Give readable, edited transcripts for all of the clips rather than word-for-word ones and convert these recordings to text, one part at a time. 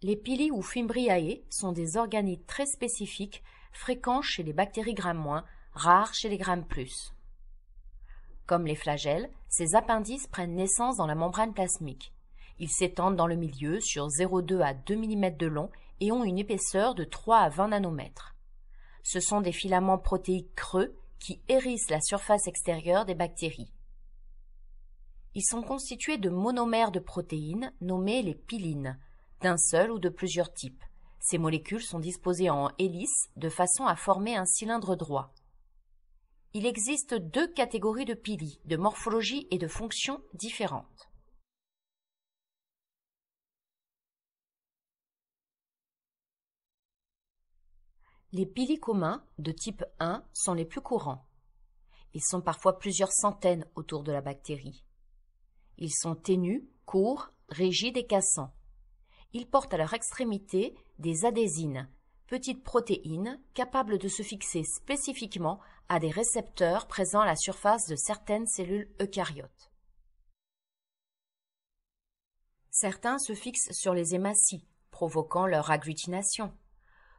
Les pili ou Fimbriae sont des organites très spécifiques, fréquents chez les bactéries Gram-, rares chez les Gram+. Comme les flagelles, ces appendices prennent naissance dans la membrane plasmique. Ils s'étendent dans le milieu sur 0,2 à 2 mm de long et ont une épaisseur de 3 à 20 nanomètres. Ce sont des filaments protéiques creux qui hérissent la surface extérieure des bactéries. Ils sont constitués de monomères de protéines nommés les pilines, d'un seul ou de plusieurs types. Ces molécules sont disposées en hélice de façon à former un cylindre droit. Il existe deux catégories de pili, de morphologie et de fonction différentes. Les pili communs de type 1 sont les plus courants. Ils sont parfois plusieurs centaines autour de la bactérie. Ils sont ténus, courts, rigides et cassants. Ils portent à leur extrémité des adhésines, petites protéines capables de se fixer spécifiquement à des récepteurs présents à la surface de certaines cellules eucaryotes. Certains se fixent sur les hématies, provoquant leur agglutination.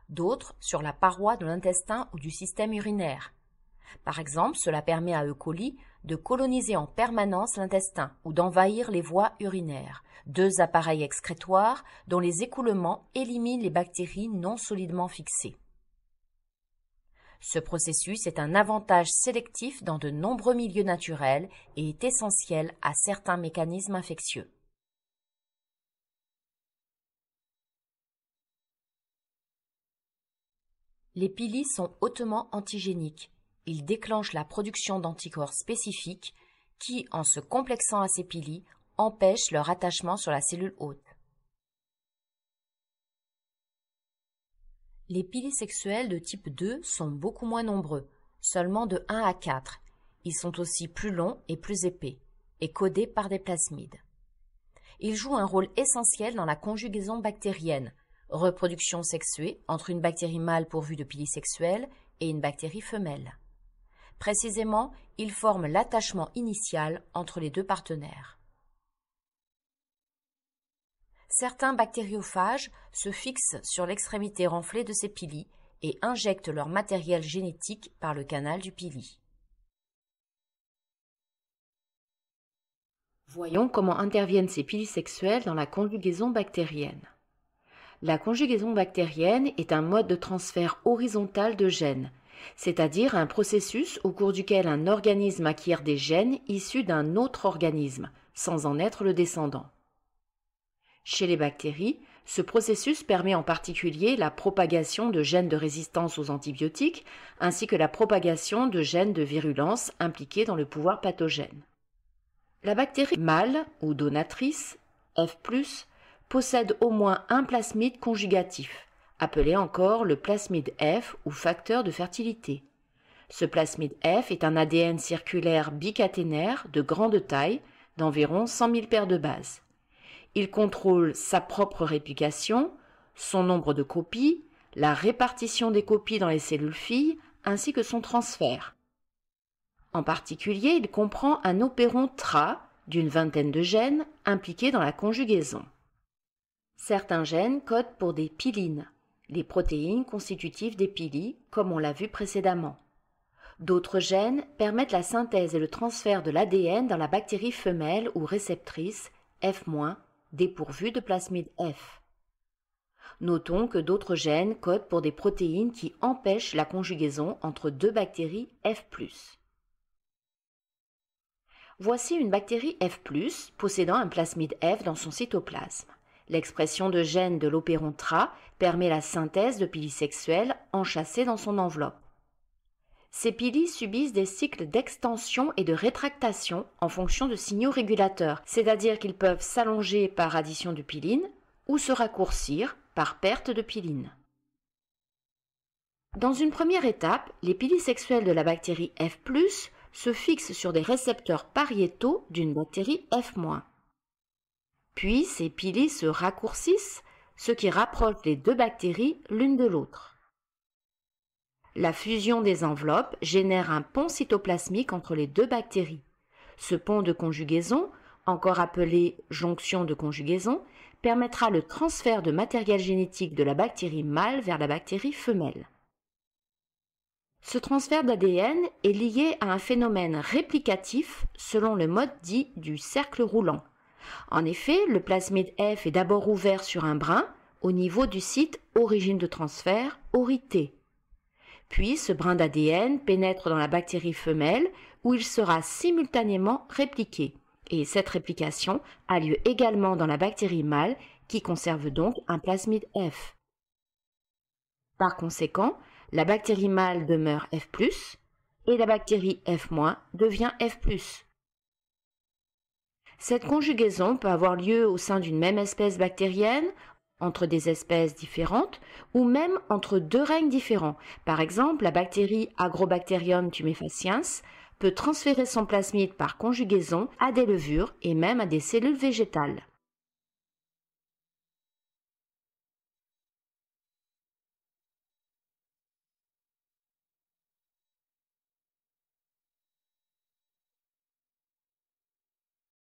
D'autres sur la paroi de l'intestin ou du système urinaire. Par exemple, cela permet à E. coli de coloniser en permanence l'intestin ou d'envahir les voies urinaires, deux appareils excrétoires dont les écoulements éliminent les bactéries non solidement fixées. Ce processus est un avantage sélectif dans de nombreux milieux naturels et est essentiel à certains mécanismes infectieux. Les pili sont hautement antigéniques. Ils déclenchent la production d'anticorps spécifiques qui, en se complexant à ces pili, empêchent leur attachement sur la cellule hôte. Les pili sexuels de type 2 sont beaucoup moins nombreux, seulement de 1 à 4. Ils sont aussi plus longs et plus épais, et codés par des plasmides. Ils jouent un rôle essentiel dans la conjugaison bactérienne, reproduction sexuée entre une bactérie mâle pourvue de pili sexuels et une bactérie femelle. Précisément, ils forment l'attachement initial entre les deux partenaires. Certains bactériophages se fixent sur l'extrémité renflée de ces pili et injectent leur matériel génétique par le canal du pili. Voyons comment interviennent ces pili sexuels dans la conjugaison bactérienne. La conjugaison bactérienne est un mode de transfert horizontal de gènes, c'est-à-dire un processus au cours duquel un organisme acquiert des gènes issus d'un autre organisme, sans en être le descendant. Chez les bactéries, ce processus permet en particulier la propagation de gènes de résistance aux antibiotiques, ainsi que la propagation de gènes de virulence impliqués dans le pouvoir pathogène. La bactérie mâle ou donatrice, F+, possède au moins un plasmide conjugatif, appelé encore le plasmide F ou facteur de fertilité. Ce plasmide F est un ADN circulaire bicaténaire de grande taille, d'environ 100 000 paires de bases. Il contrôle sa propre réplication, son nombre de copies, la répartition des copies dans les cellules filles, ainsi que son transfert. En particulier, il comprend un opéron TRA d'une vingtaine de gènes impliqués dans la conjugaison. Certains gènes codent pour des pilines, les protéines constitutives des pili, comme on l'a vu précédemment. D'autres gènes permettent la synthèse et le transfert de l'ADN dans la bactérie femelle ou réceptrice F-, dépourvue de plasmide F. Notons que d'autres gènes codent pour des protéines qui empêchent la conjugaison entre deux bactéries F+. Voici une bactérie F+, possédant un plasmide F dans son cytoplasme. L'expression de gènes de l'opéron TRA permet la synthèse de pili sexuels enchâssés dans son enveloppe. Ces pili subissent des cycles d'extension et de rétractation en fonction de signaux régulateurs, c'est-à-dire qu'ils peuvent s'allonger par addition de piline ou se raccourcir par perte de piline. Dans une première étape, les pili sexuels de la bactérie F+, se fixent sur des récepteurs pariétaux d'une bactérie F-. Puis ces pili se raccourcissent, ce qui rapproche les deux bactéries l'une de l'autre. La fusion des enveloppes génère un pont cytoplasmique entre les deux bactéries. Ce pont de conjugaison encore appelée jonction de conjugaison, permettra le transfert de matériel génétique de la bactérie mâle vers la bactérie femelle. Ce transfert d'ADN est lié à un phénomène réplicatif selon le mode dit du cercle roulant. En effet, le plasmide F est d'abord ouvert sur un brin au niveau du site origine de transfert, ORIT. Puis ce brin d'ADN pénètre dans la bactérie femelle où il sera simultanément répliqué. Et cette réplication a lieu également dans la bactérie mâle qui conserve donc un plasmide F. Par conséquent, la bactérie mâle demeure F+, et la bactérie F- devient F+. Cette conjugaison peut avoir lieu au sein d'une même espèce bactérienne, entre des espèces différentes, ou même entre deux règnes différents. Par exemple, la bactérie Agrobacterium tumefaciens peut transférer son plasmide par conjugaison à des levures et même à des cellules végétales.